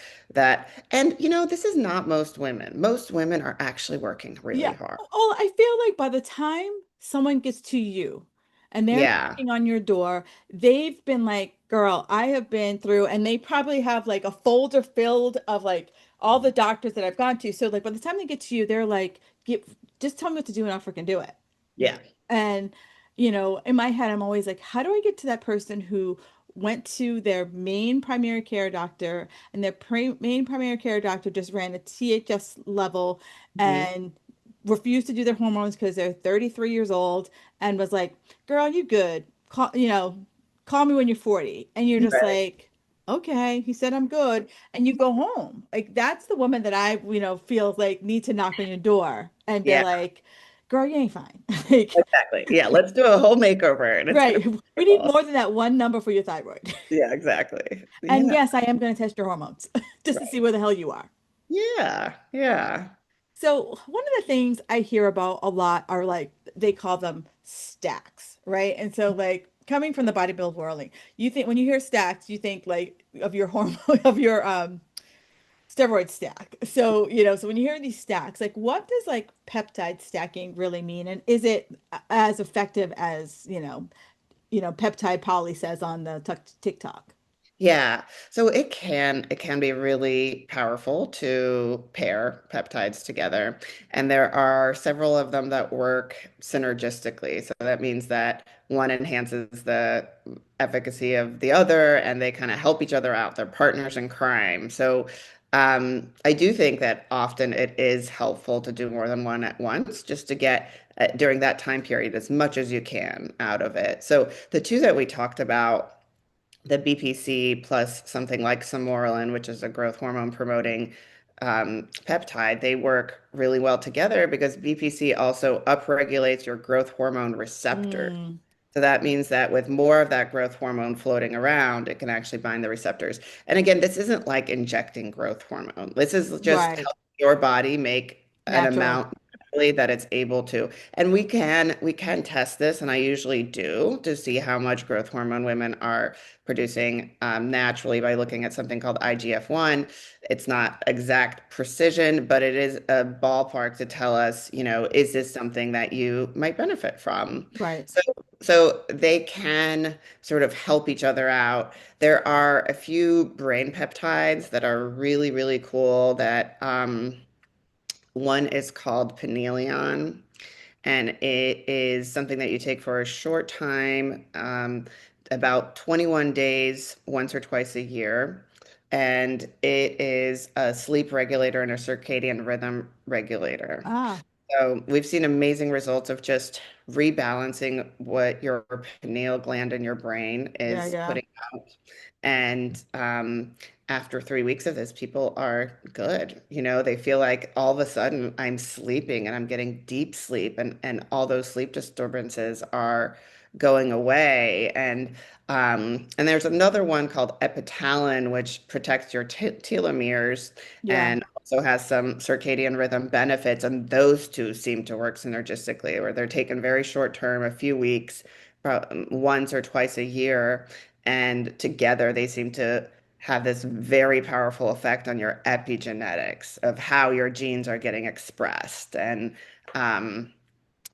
and this is not most women. Most women are actually working really Yeah. hard. Well, I feel like by the time someone gets to you and they're Yeah. knocking on your door, they've been like, girl, I have been through, and they probably have like a folder filled of like all the doctors that I've gone to. So like by the time they get to you, they're like, just tell me what to do and I'll freaking do it. Yeah. And, in my head, I'm always like, how do I get to that person who went to their main primary care doctor and their main primary care doctor just ran a THS level Mhm. and refused to do their hormones because they're 33 years old and was like, girl, you good. Call me when you're 40. And you're just Right. like, okay, he said I'm good. And you go home. Like that's the woman that I, feels like need to knock on your door and be Yeah, like, girl, you ain't fine. Like, exactly. Yeah, let's do a whole makeover and it's gonna right. be We need wonderful. more than that one number for your thyroid. Yeah, exactly. And Yeah. yes, I am going to test your hormones just to see Right. where the hell you are. Yeah. Yeah. So, one of the things I hear about a lot are like they call them stacks, right? And so, like coming from the bodybuild world, like, you think when you hear stacks, you think like of your hormone of your steroid stack. So, so when you hear these stacks, like what does like peptide stacking really mean? And is it as effective as, peptide Polly says on the TikTok? Yeah. So it can be really powerful to pair peptides together. And there are several of them that work synergistically. So that means that one enhances the efficacy of the other and they kind of help each other out. They're partners in crime. So I do think that often it is helpful to do more than one at once just to get during that time period as much as you can out of it. So the two that we talked about, the BPC plus something like Samoralin, which is a growth hormone promoting peptide, they work really well together because BPC also upregulates your growth hormone receptor. Mm, So that means that with more of that growth hormone floating around, it can actually bind the receptors. And again, this isn't like injecting growth hormone. This is just right. helping your body make an Natural. amount. naturally that it's able to. And we can test this, and I usually do to see how much growth hormone women are producing naturally by looking at something called IGF-1. It's not exact precision, but it is a ballpark to tell us, is this something that you might benefit from? Right. So, so they can sort of help each other out. There are a few brain peptides that are really, really cool that one is called Penelion, and it is something that you take for a short time, about 21 days, once or twice a year. And it is a sleep regulator and a circadian rhythm regulator. Ah, So we've seen amazing results of just rebalancing what your pineal gland in your brain yeah, is yeah. putting out. And after 3 weeks of this, people are good. They feel like all of a sudden I'm sleeping and I'm getting deep sleep, and all those sleep disturbances are going away. And there's another one called epitalin, which protects your telomeres Yeah. and also has some circadian rhythm benefits. And those two seem to work synergistically, where they're taken very short term, a few weeks, once or twice a year, and together they seem to have this very powerful effect on your epigenetics of how your genes are getting expressed, and um,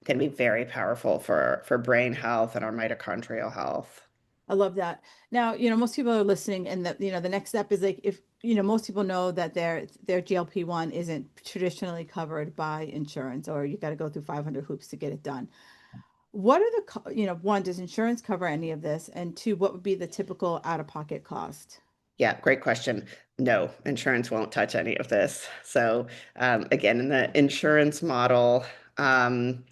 can be very powerful for brain health and our mitochondrial health. I love that. Now, most people are listening and that, the next step is like if, most people know that their GLP-1 isn't traditionally covered by insurance or you got to go through 500 hoops to get it done. What are one, does insurance cover any of this? And two, what would be the typical out-of-pocket cost? Yeah, great question. No, insurance won't touch any of this. So, again, in the insurance model, um,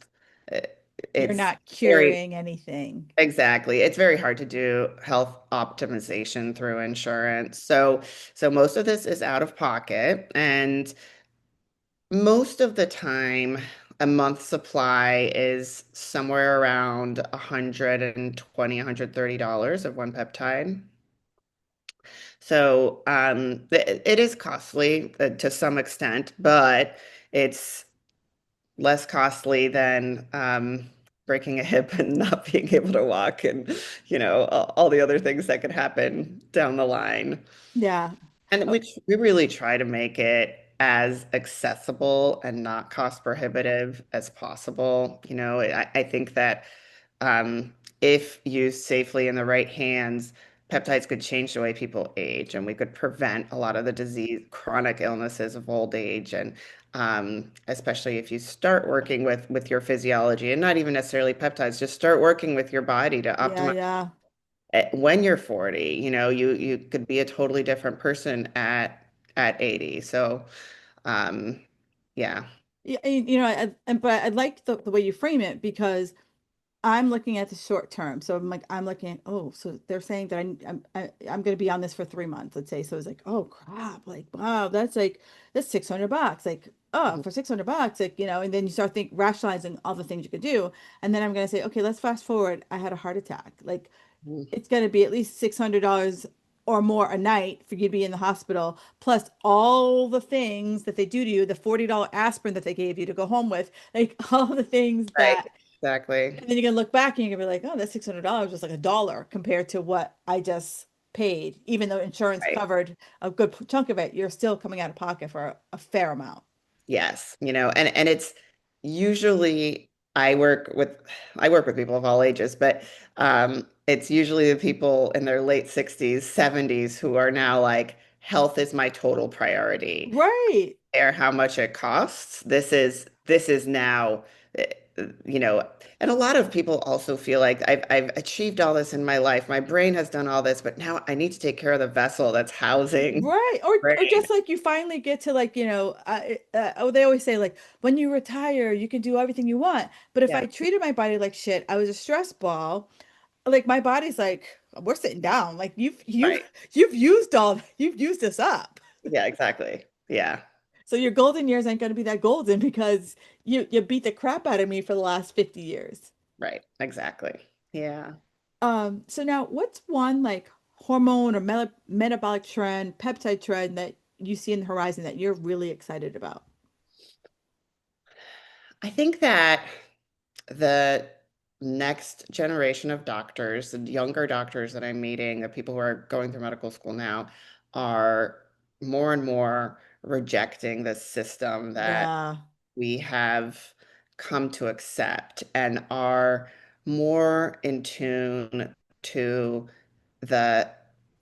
it- You're it's not very, curing anything. exactly, it's very hard to do health optimization through insurance. So most of this is out of pocket, and most of the time, a month supply is somewhere around 120, $130 of one peptide. So it is costly to some extent, but it's less costly than breaking a hip and not being able to walk, and all the other things that could happen down the line. Yeah. And Oh, we really try to make it as accessible and not cost prohibitive as possible. I think that if used safely in the right hands, peptides could change the way people age, and we could prevent a lot of the disease, chronic illnesses of old age, and especially if you start working with your physiology, and not even necessarily peptides, just start working with your body to yeah, optimize. yeah. When you're 40, you could be a totally different person at 80. So, um, yeah, Yeah, but I like the way you frame it because I'm looking at the short term. So I'm looking at, oh, so they're saying that I'm going to be on this for 3 months, let's say. So it's like, oh crap, like, wow, that's $600. Like, oh, for $600, like, and then you start rationalizing all the things you could do. And then I'm going to say, okay, let's fast forward. I had a heart attack. Like, Mhm. it's going to be at least $600 or more a night for you to be in the hospital, plus all the things that they do to you, the $40 aspirin that they gave you to go home with, like all the things Right, that, exactly. and then you're gonna look back and you're gonna be like, oh, that $600 was like a dollar compared to what I just paid. Even though insurance Right. covered a good chunk of it, you're still coming out of pocket for a fair amount. Yes, and it's usually I work with people of all ages, but it's usually the people in their late 60s, 70s who are now like, health is my total priority. Right. Care how much it costs. This is now, uh, you know, and a lot of people also feel like I've achieved all this in my life. My brain has done all this, but now I need to take care of the vessel that's housing Right. Or brain. just like you finally get to like, oh, they always say like when you retire, you can do everything you want. But if Yeah, I treated my body like shit, I was a stress ball. Like my body's like, we're sitting down. Like right. you've used this up. Yeah, exactly. Yeah, So your golden years ain't gonna be that golden because you beat the crap out of me for the last 50 years. right. Exactly. Yeah. So now what's one like hormone or metabolic trend, peptide trend that you see in the horizon that you're really excited about? I think that the next generation of doctors, the younger doctors that I'm meeting, the people who are going through medical school now, are more and more rejecting the system that Yeah, we have come to accept and are more in tune to the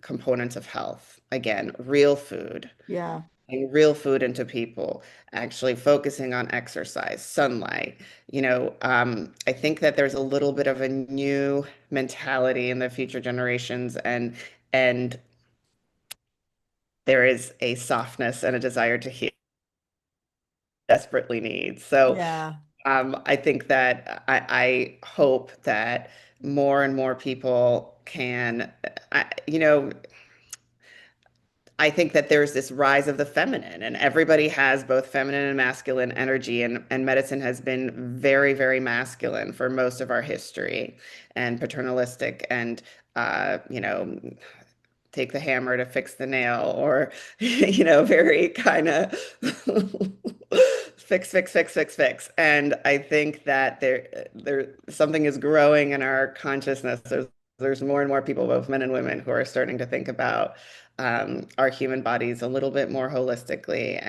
components of health. Again, real food, yeah, getting real food into people, actually focusing on exercise, sunlight. I think that there's a little bit of a new mentality in the future generations, and there is a softness and a desire to heal desperately needs. So yeah. I think that I hope that more and more people can, I think that there's this rise of the feminine, and everybody has both feminine and masculine energy, and medicine has been very, very masculine for most of our history and paternalistic and, uh, you know, take the hammer to fix the nail, or very kind of fix, fix, fix, fix, fix. And I think that there something is growing in our consciousness. There's more and more people, both men and women, who are starting to think about our human bodies a little bit more holistically,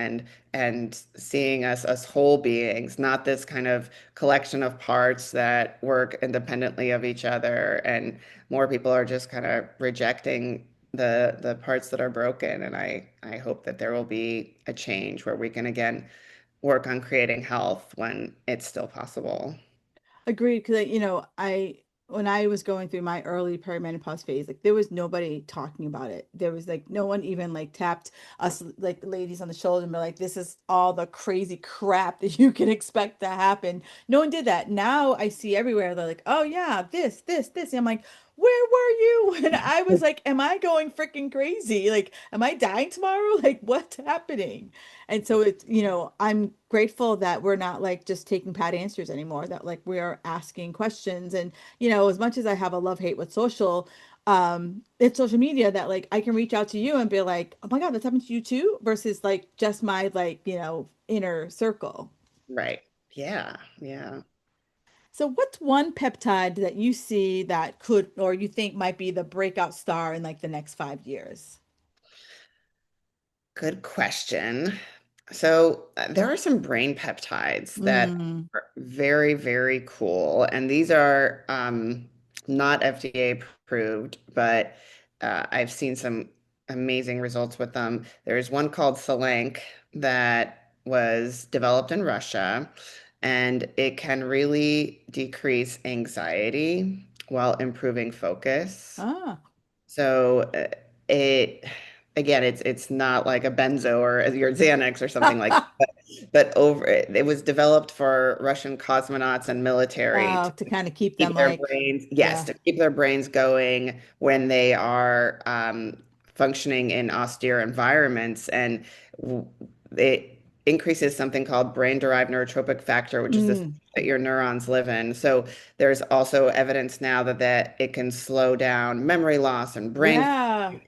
and seeing us as whole beings, not this kind of collection of parts that work independently of each other. And more people are just kind of rejecting the parts that are broken. And I hope that there will be a change where we can again work on creating health when it's still possible. Agreed, because I when I was going through my early perimenopause phase, like there was nobody talking about it. There was like no one even like tapped us like ladies on the shoulder and be like, "This is all the crazy crap that you can expect to happen." No one did that. Now I see everywhere they're like, "Oh yeah, this." And I'm like, "Where were you?" And I was like, "Am I going freaking crazy? Like, am I dying tomorrow? Like, what's happening?" And so it's, I'm grateful that we're not like just taking pat answers anymore, that like we are asking questions. And, as much as I have a love-hate with it's social media that like I can reach out to you and be like, oh my God, that's happened to you too, versus like just my like, inner circle. Right. Yeah. Yeah. So what's one peptide that you see that could or you think might be the breakout star in like the next 5 years? Good question. So there are some brain peptides that Mm. are very, very cool. And these are not FDA approved, but I've seen some amazing results with them. There's one called Selenk that was developed in Russia, and it can really decrease anxiety while improving focus. Ah. So it again, it's not like a benzo or your Xanax or something like that, but over it was developed for Russian cosmonauts and military Oh, to kind of keep them keep their like, brains, yes, yeah. to keep their brains going when they are functioning in austere environments. And it increases something called brain-derived neurotropic factor, which is the Mm. that your neurons live in. So there's also evidence now that it can slow down memory loss and brain fog Yeah.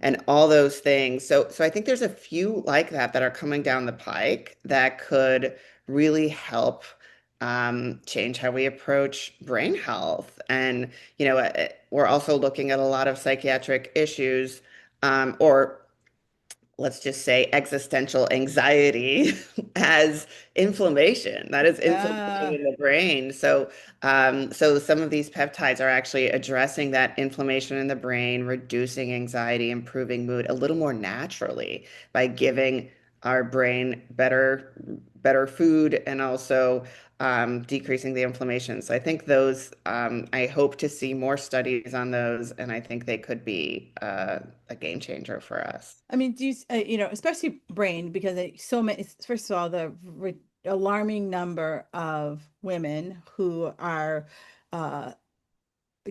and all those things. So I think there's a few like that are coming down the pike that could really help change how we approach brain health. And, we're also looking at a lot of psychiatric issues, or let's just say existential anxiety as inflammation. That is inflammation Yeah. in the brain. So some of these peptides are actually addressing that inflammation in the brain, reducing anxiety, improving mood a little more naturally by giving our brain better food, and also decreasing the inflammation. So I think those, I hope to see more studies on those, and I think they could be a game changer for us. I mean, do you, especially brain, because so many, first of all, the alarming number of women who are uh,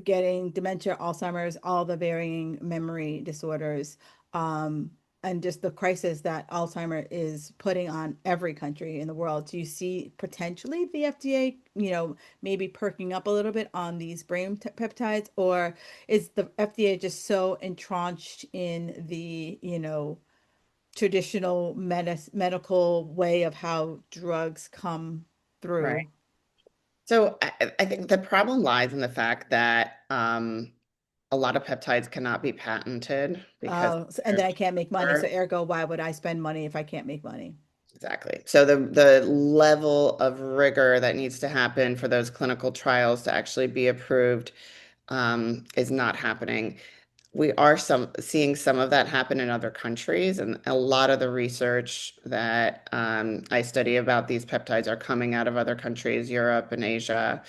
getting dementia, Alzheimer's, all the varying memory disorders, um, and just the crisis that Alzheimer is putting on every country in the world. Do you see potentially the FDA, maybe perking up a little bit on these brain peptides, or is the FDA just so entrenched in the, traditional medical way of how drugs come Right. through. So I think the problem lies in the fact that a lot of peptides cannot be patented because And then they're I can't make money. So cheaper. ergo, why would I spend money if I can't make money? Exactly. So the level of rigor that needs to happen for those clinical trials to actually be approved is not happening. We are seeing some of that happen in other countries, and a lot of the research that I study about these peptides are coming out of other countries, Europe and Asia.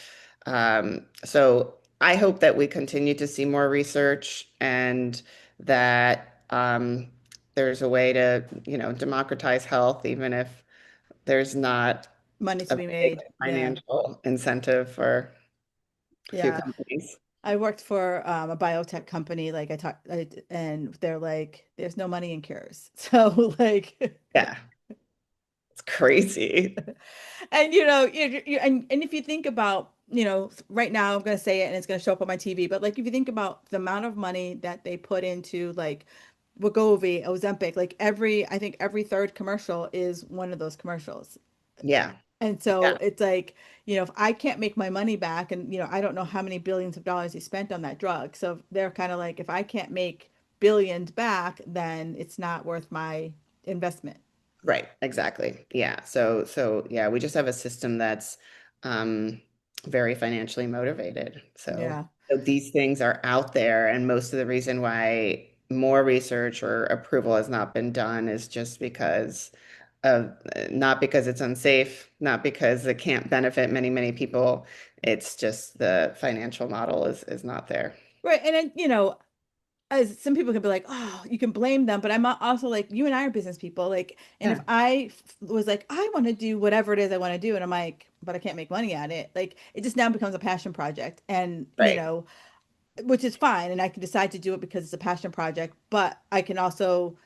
So I hope that we continue to see more research and that there's a way to, democratize health, even if there's not Money to a be big made. Yeah. financial incentive for a few Yeah. companies. I worked for a biotech company, like and they're like, there's no money in cures. So like, Yeah, it's crazy. and and if you think about, right now I'm going to say it and it's going to show up on my TV, but like if you think about the amount of money that they put into like Wegovy, Ozempic, like I think every third commercial is one of those commercials. Yeah. And so Yeah. it's like, if I can't make my money back and, I don't know how many billions of dollars he spent on that drug. So they're kind of like, if I can't make billions back, then it's not worth my investment. Right, exactly. Yeah. So yeah, we just have a system that's um very financially motivated. Yeah. So these things are out there, and most of the reason why more research or approval has not been done is just because of not because it's unsafe, not because it can't benefit many, many people. It's just the financial model is not there. Right. And then, as some people can be like, oh, you can blame them, but I'm also like, you and I are business people. Like, and if Yeah. was like, I want to do whatever it is I want to do, and I'm like, but I can't make money at it, like, it just now becomes a passion project. And, Right. which is fine. And I can decide to do it because it's a passion project, but I can also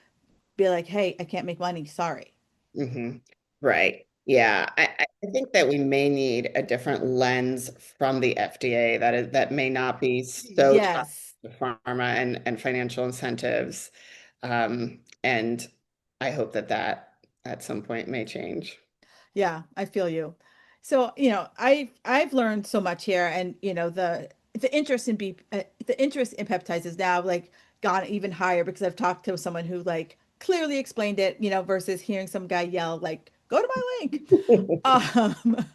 be like, hey, I can't make money. Sorry. Hmm. Right. Yeah. I think that we may need a different lens from the FDA that may not be so tied Yes. to pharma and financial incentives. And I hope that at some point may change. Yeah, I feel you. So, I've learned so much here, and the interest in peptides is now like gone even higher because I've talked to someone who like clearly explained it, versus hearing some guy yell like, "Go to my link." Um,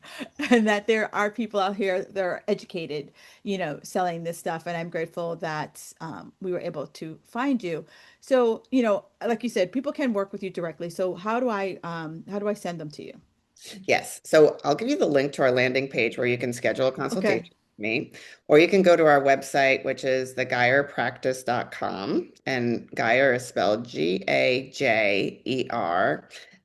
and that there are people out here that are educated, selling this stuff, and I'm grateful that we were able to find you. So, like you said, people can work with you directly. So how do I send them to you? Yes. So I'll give you the link to our landing page where you can schedule a Okay. consultation with me, or you can go to our website, which is thegeyerpractice.com. And Gyer is spelled Gajer.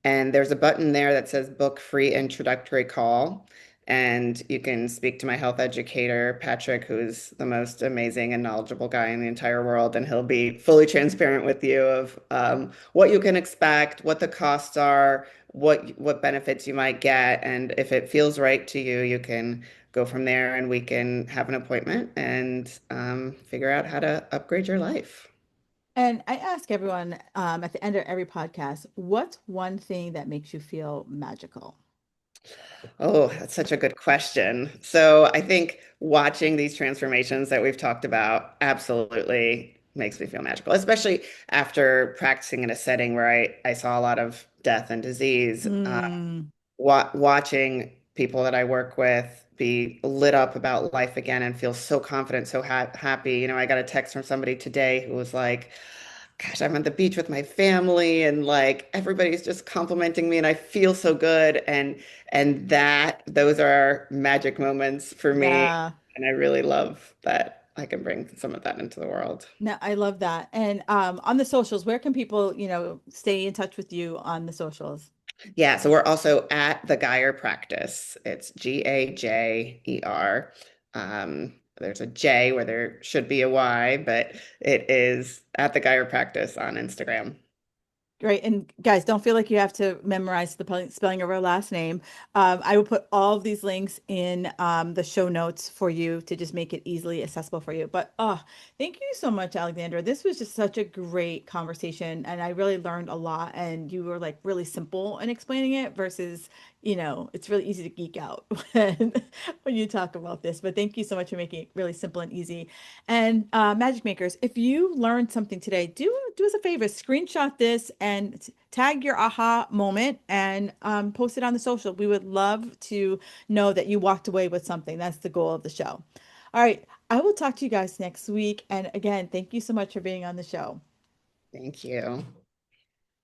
And there's a button there that says book free introductory call. And you can speak to my health educator, Patrick, who's the most amazing and knowledgeable guy in the entire world. And he'll be fully transparent with you of what you can expect, what the costs are, what benefits you might get, and if it feels right to you, you can go from there, and we can have an appointment and figure out how to upgrade your life. And I ask everyone at the end of every podcast, what's one thing that makes you feel magical? Oh, that's such a good question. So I think watching these transformations that we've talked about absolutely makes me feel magical, especially after practicing in a setting where I saw a lot of death and disease. Mm, Watching people that I work with be lit up about life again and feel so confident, so happy. I got a text from somebody today who was like, "Gosh, I'm on the beach with my family, and like everybody's just complimenting me, and I feel so good." And that those are magic moments for me, yeah. and I really love that I can bring some of that into the world. No, I love that. And on the socials, where can people, stay in touch with you on the socials? Yeah, so we're also at the Gyer practice. It's Gajer. There's a J where there should be a Y, but it is at the Gyer practice on Instagram. Great. And guys, don't feel like you have to memorize the spelling of our last name. I will put all of these links in the show notes for you to just make it easily accessible for you. But thank you so much, Alexandra. This was just such a great conversation, and I really learned a lot. And you were like really simple in explaining it versus, it's really easy to geek out when you talk about this. But thank you so much for making it really simple and easy. And Magic Makers, if you learned something today, do us a favor, screenshot this and tag your aha moment and post it on the social. We would love to know that you walked away with something. That's the goal of the show. All right, I will talk to you guys next week. And again, thank you so much for being on the show. Thank you.